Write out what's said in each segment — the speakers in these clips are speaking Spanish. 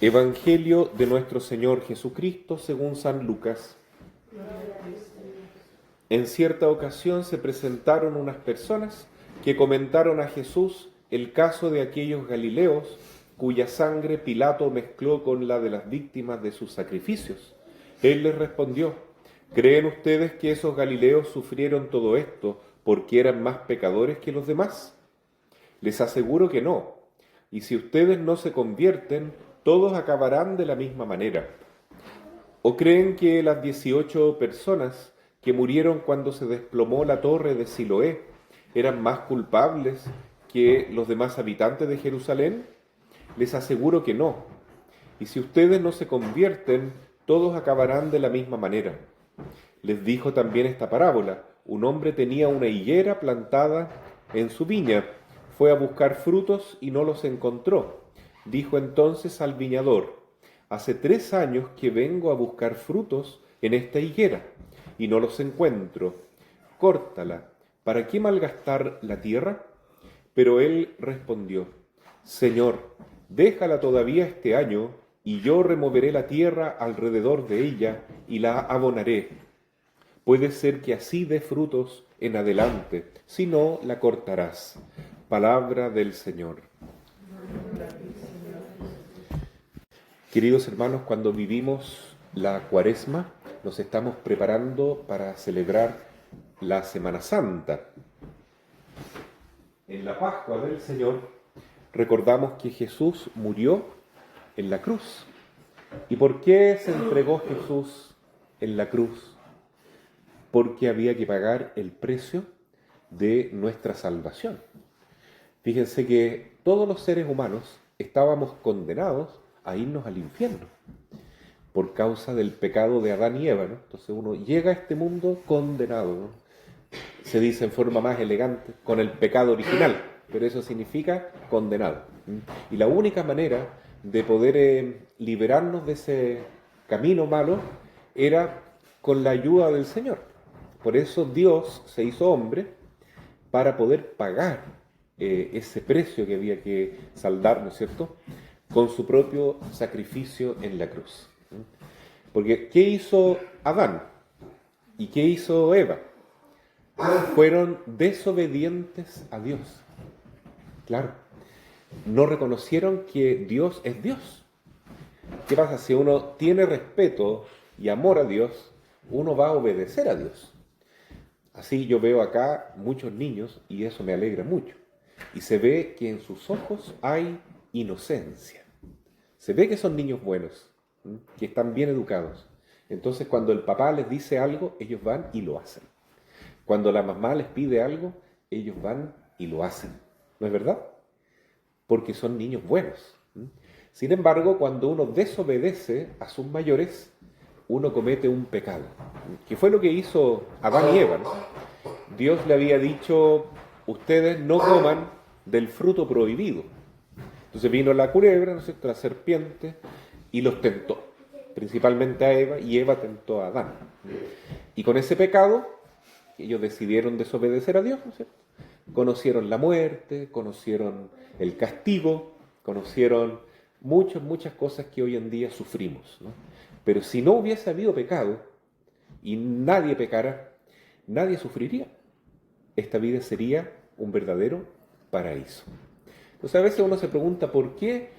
Evangelio de nuestro Señor Jesucristo según San Lucas. En cierta ocasión se presentaron unas personas que comentaron a Jesús el caso de aquellos galileos cuya sangre Pilato mezcló con la de las víctimas de sus sacrificios. Él les respondió: ¿creen ustedes que esos galileos sufrieron todo esto porque eran más pecadores que los demás? Les aseguro que no. Y si ustedes no se convierten, todos acabarán de la misma manera. ¿O creen que las 18 personas que murieron cuando se desplomó la torre de Siloé eran más culpables que los demás habitantes de Jerusalén? Les aseguro que no. Y si ustedes no se convierten, todos acabarán de la misma manera. Les dijo también esta parábola: un hombre tenía una higuera plantada en su viña. Fue a buscar frutos y no los encontró. Dijo entonces al viñador: hace 3 años que vengo a buscar frutos en esta higuera y no los encuentro. Córtala, ¿para qué malgastar la tierra? Pero él respondió: Señor, déjala todavía este año y yo removeré la tierra alrededor de ella y la abonaré. Puede ser que así dé frutos en adelante, si no, la cortarás. Palabra del Señor. Queridos hermanos, cuando vivimos la Cuaresma, nos estamos preparando para celebrar la Semana Santa. En la Pascua del Señor recordamos que Jesús murió en la cruz. ¿Y por qué se entregó Jesús en la cruz? Porque había que pagar el precio de nuestra salvación. Fíjense que todos los seres humanos estábamos condenados a irnos al infierno por causa del pecado de Adán y Eva, ¿no? Entonces uno llega a este mundo condenado, ¿no? Se dice en forma más elegante, con el pecado original, pero eso significa condenado. Y la única manera de poder liberarnos de ese camino malo era con la ayuda del Señor. Por eso Dios se hizo hombre para poder pagar ese precio que había que saldar, ¿no es cierto?, con su propio sacrificio en la cruz. Porque ¿qué hizo Adán? ¿Y qué hizo Eva? Fueron desobedientes a Dios. Claro, no reconocieron que Dios es Dios. ¿Qué pasa? Si uno tiene respeto y amor a Dios, uno va a obedecer a Dios. Así yo veo acá muchos niños y eso me alegra mucho. Y se ve que en sus ojos hay inocencia. Se ve que son niños buenos, que están bien educados. Entonces cuando el papá les dice algo, ellos van y lo hacen. Cuando la mamá les pide algo, ellos van y lo hacen. ¿No es verdad? Porque son niños buenos. Sin embargo, cuando uno desobedece a sus mayores, uno comete un pecado. Que fue lo que hizo Adán y Eva, ¿no? Dios le había dicho: ustedes no coman del fruto prohibido. Entonces vino la culebra, ¿no es cierto?, la serpiente, y los tentó, principalmente a Eva, y Eva tentó a Adán. Y con ese pecado, ellos decidieron desobedecer a Dios, ¿no es cierto? Conocieron la muerte, conocieron el castigo, conocieron muchas cosas que hoy en día sufrimos, ¿no? Pero si no hubiese habido pecado, y nadie pecara, nadie sufriría. Esta vida sería un verdadero paraíso. Entonces a veces uno se pregunta por qué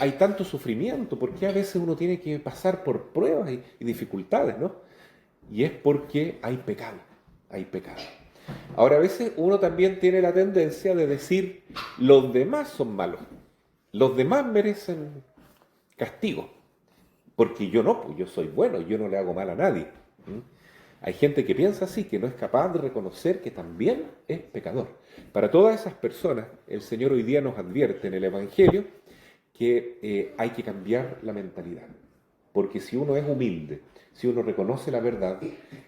hay tanto sufrimiento, por qué a veces uno tiene que pasar por pruebas y dificultades, ¿no? Y es porque hay pecado, hay pecado. Ahora a veces uno también tiene la tendencia de decir: los demás son malos, los demás merecen castigo, porque yo no, pues yo soy bueno, yo no le hago mal a nadie. Hay gente que piensa así, que no es capaz de reconocer que también es pecador. Para todas esas personas, el Señor hoy día nos advierte en el Evangelio que hay que cambiar la mentalidad. Porque si uno es humilde, si uno reconoce la verdad,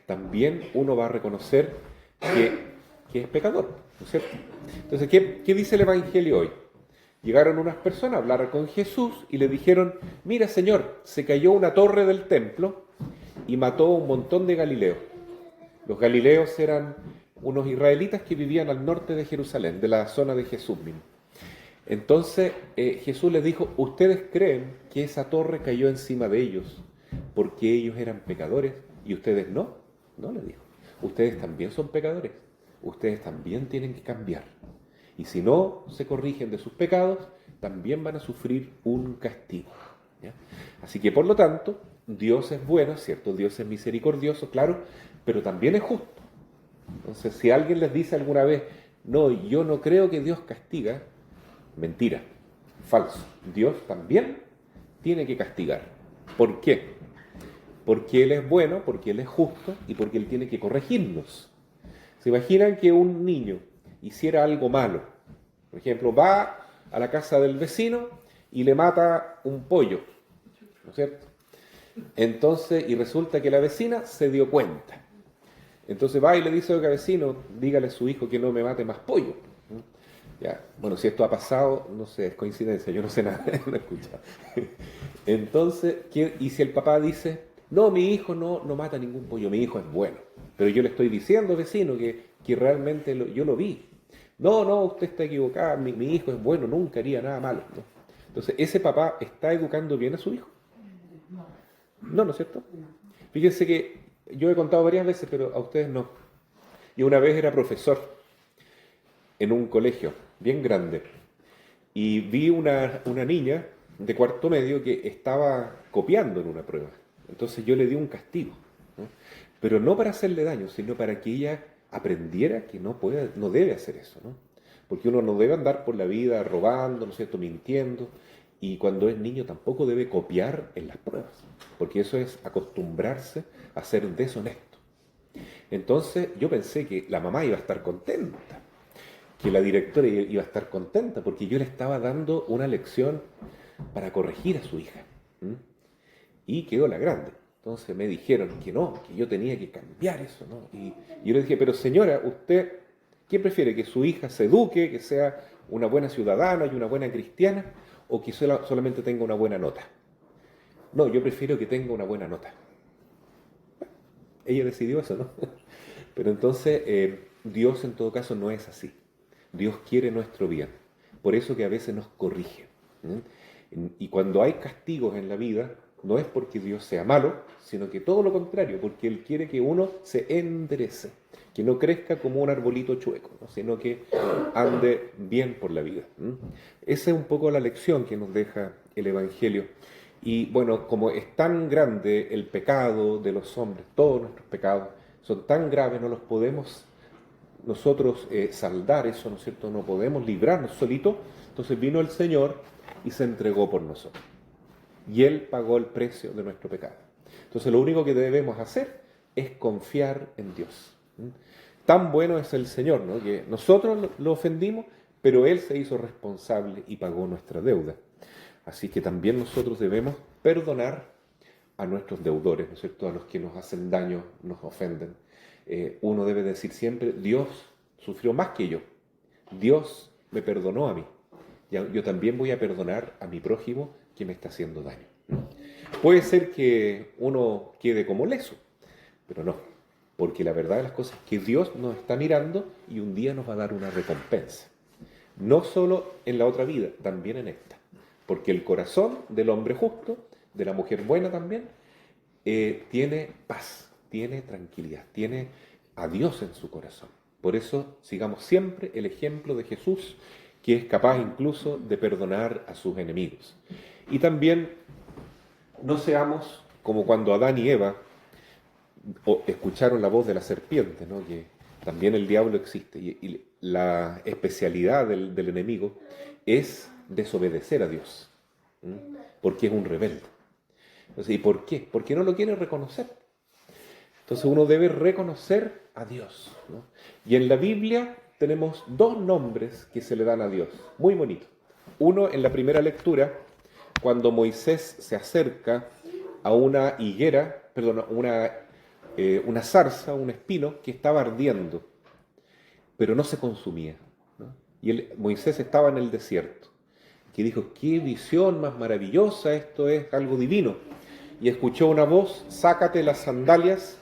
también uno va a reconocer que es pecador, ¿no es cierto? Entonces, ¿qué dice el Evangelio hoy? Llegaron unas personas a hablar con Jesús y le dijeron: mira, Señor, se cayó una torre del templo y mató a un montón de galileos. Los galileos eran unos israelitas que vivían al norte de Jerusalén, de la zona de Jesús mismo. Entonces Jesús les dijo, ustedes creen que esa torre cayó encima de ellos porque ellos eran pecadores y ustedes no. No, les dijo. Ustedes también son pecadores. Ustedes también tienen que cambiar. Y si no se corrigen de sus pecados, también van a sufrir un castigo. ¿Ya? Así que por lo tanto, Dios es bueno, ¿cierto? Dios es misericordioso, claro, pero también es justo. Entonces, si alguien les dice alguna vez, no, yo no creo que Dios castiga, mentira, falso. Dios también tiene que castigar. ¿Por qué? Porque Él es bueno, porque Él es justo y porque Él tiene que corregirnos. ¿Se imaginan que un niño hiciera algo malo? Por ejemplo, va a la casa del vecino y le mata un pollo, ¿no es cierto? Entonces, y resulta que la vecina se dio cuenta. Entonces va y le dice al vecino, dígale a su hijo que no me mate más pollo. Ya. Bueno, si esto ha pasado, no sé, es coincidencia, yo no sé nada, no he escuchado. Entonces, y si el papá dice, no, mi hijo no mata ningún pollo, mi hijo es bueno. Pero yo le estoy diciendo, vecino, que realmente yo lo vi. No, usted está equivocado, mi hijo es bueno, nunca haría nada malo. ¿No? Entonces, ¿ese papá está educando bien a su hijo? No, ¿no es cierto? Fíjense que yo he contado varias veces, pero a ustedes no. Yo una vez era profesor en un colegio bien grande y vi una niña de cuarto medio que estaba copiando en una prueba. Entonces yo le di un castigo, ¿no? Pero no para hacerle daño, sino para que ella aprendiera que no debe hacer eso, ¿no? Porque uno no debe andar por la vida robando, ¿no es cierto?, mintiendo, y cuando es niño tampoco debe copiar en las pruebas, porque eso es acostumbrarse a ser deshonesto. Entonces yo pensé que la mamá iba a estar contenta, que la directora iba a estar contenta, porque yo le estaba dando una lección para corregir a su hija. Y quedó la grande. Entonces me dijeron que no, que yo tenía que cambiar eso, ¿no? Y yo le dije, pero señora, ¿usted qué prefiere? ¿Que su hija se eduque, que sea una buena ciudadana y una buena cristiana, o que solamente tenga una buena nota? No, yo prefiero que tenga una buena nota. Ella decidió eso, ¿no? Pero entonces Dios en todo caso no es así. Dios quiere nuestro bien. Por eso que a veces nos corrige. Y cuando hay castigos en la vida, no es porque Dios sea malo, sino que todo lo contrario, porque Él quiere que uno se enderece, que no crezca como un arbolito chueco, ¿no? Sino que ande bien por la vida. Esa es un poco la lección que nos deja el Evangelio. Y bueno, como es tan grande el pecado de los hombres, todos nuestros pecados son tan graves, no los podemos nosotros saldar eso, ¿no es cierto? No podemos librarnos solitos. Entonces vino el Señor y se entregó por nosotros. Y Él pagó el precio de nuestro pecado. Entonces lo único que debemos hacer es confiar en Dios. Tan bueno es el Señor, ¿no? Que nosotros lo ofendimos, pero Él se hizo responsable y pagó nuestra deuda. Así que también nosotros debemos perdonar a nuestros deudores, ¿no es cierto? A los que nos hacen daño, nos ofenden. Uno debe decir siempre, Dios sufrió más que yo. Dios me perdonó a mí. Yo también voy a perdonar a mi prójimo que me está haciendo daño. Puede ser que uno quede como leso, pero no, porque la verdad de las cosas es que Dios nos está mirando y un día nos va a dar una recompensa. No solo en la otra vida, también en esta. Porque el corazón del hombre justo, de la mujer buena también, tiene paz, tiene tranquilidad, tiene a Dios en su corazón. Por eso sigamos siempre el ejemplo de Jesús, que es capaz incluso de perdonar a sus enemigos. Y también no seamos como cuando Adán y Eva escucharon la voz de la serpiente, ¿no? Que también el diablo existe. Y la especialidad del enemigo es desobedecer a Dios, porque es un rebelde. Entonces, ¿y por qué? Porque no lo quiere reconocer. Entonces uno debe reconocer a Dios, ¿no? Y en la Biblia tenemos dos nombres que se le dan a Dios, muy bonitos. Uno en la primera lectura, cuando Moisés se acerca a una higuera, perdón, una zarza, un espino que estaba ardiendo, pero no se consumía, ¿no? Y Moisés estaba en el desierto, que dijo, qué visión más maravillosa, esto es algo divino. Y escuchó una voz, sácate las sandalias,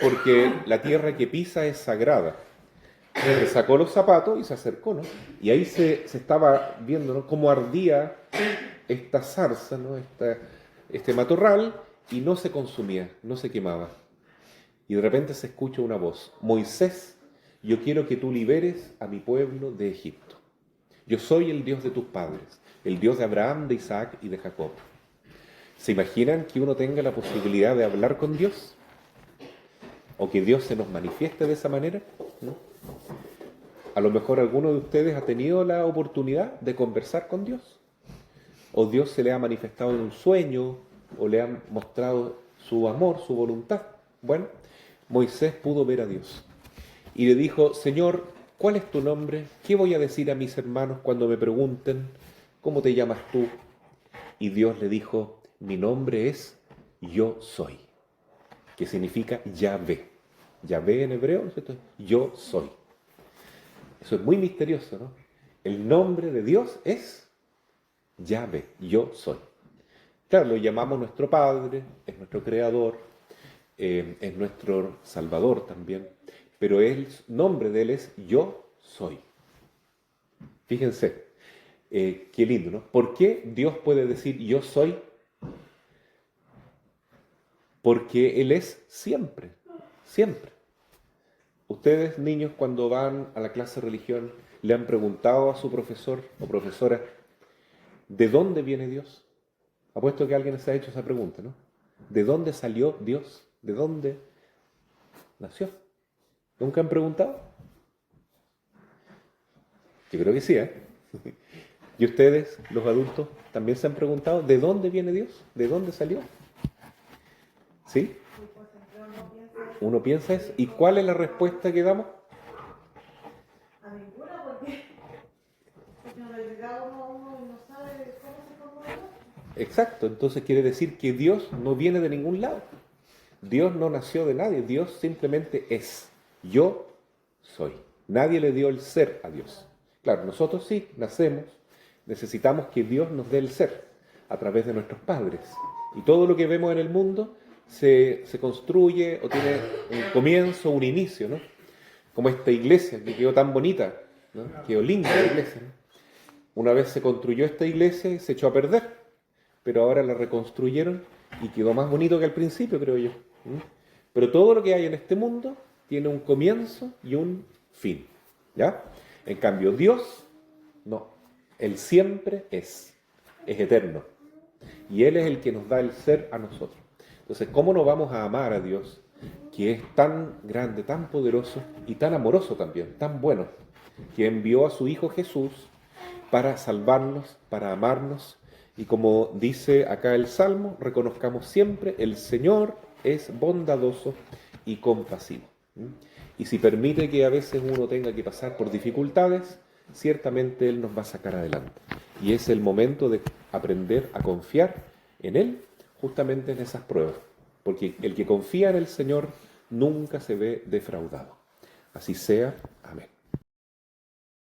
porque la tierra que pisa es sagrada. Se sacó los zapatos y se acercó, ¿no? Y ahí se estaba viendo, ¿no?, cómo ardía esta zarza, ¿no?, este matorral, y no se consumía, no se quemaba. Y de repente se escucha una voz: Moisés, yo quiero que tú liberes a mi pueblo de Egipto. Yo soy el Dios de tus padres, el Dios de Abraham, de Isaac y de Jacob. ¿Se imaginan que uno tenga la posibilidad de hablar con Dios? ¿O que Dios se nos manifieste de esa manera? ¿No? A lo mejor alguno de ustedes ha tenido la oportunidad de conversar con Dios. O Dios se le ha manifestado en un sueño, o le ha mostrado su amor, su voluntad. Bueno, Moisés pudo ver a Dios. Y le dijo: Señor, ¿cuál es tu nombre? ¿Qué voy a decir a mis hermanos cuando me pregunten cómo te llamas tú? Y Dios le dijo: mi nombre es Yo Soy, que significa Yahvé. Yahvé en hebreo, ¿no es cierto? Yo soy. Eso es muy misterioso, ¿no? El nombre de Dios es Yahvé, Yo Soy. Claro, lo llamamos nuestro Padre, es nuestro Creador, es nuestro Salvador también, pero el nombre de Él es Yo Soy. Fíjense, qué lindo, ¿no? ¿Por qué Dios puede decir Yo Soy? Porque Él es siempre, siempre. Ustedes, niños, cuando van a la clase de religión, le han preguntado a su profesor o profesora: ¿de dónde viene Dios? Apuesto que alguien se ha hecho esa pregunta, ¿no? ¿De dónde salió Dios? ¿De dónde nació? ¿Nunca han preguntado? Yo creo que sí, ¿eh? ¿Y ustedes, los adultos, también se han preguntado de dónde viene Dios? ¿De dónde salió? ¿Sí? Uno piensa eso. ¿Y cuál es la respuesta que damos? A ninguna, porque en realidad uno no sabe cómo se formó Dios. Exacto, entonces quiere decir que Dios no viene de ningún lado. Dios no nació de nadie, Dios simplemente es. Yo soy. Nadie le dio el ser a Dios. Claro, nosotros sí, nacemos, necesitamos que Dios nos dé el ser a través de nuestros padres. Y todo lo que vemos en el mundo se construye o tiene un comienzo, un inicio, ¿no? Como esta iglesia que quedó tan bonita, ¿no? Quedó linda la iglesia, ¿no? Una vez se construyó esta iglesia y se echó a perder, pero ahora la reconstruyeron y quedó más bonito que al principio, creo yo. Pero todo lo que hay en este mundo tiene un comienzo y un fin, ¿ya? En cambio, Dios, no. Él siempre es eterno. Y Él es el que nos da el ser a nosotros. Entonces, ¿cómo no vamos a amar a Dios, que es tan grande, tan poderoso y tan amoroso también, tan bueno, que envió a su Hijo Jesús para salvarnos, para amarnos? Y como dice acá el Salmo, reconozcamos siempre: el Señor es bondadoso y compasivo. Y si permite que a veces uno tenga que pasar por dificultades, ciertamente Él nos va a sacar adelante. Y es el momento de aprender a confiar en Él, justamente en esas pruebas. Porque el que confía en el Señor nunca se ve defraudado. Así sea. Amén.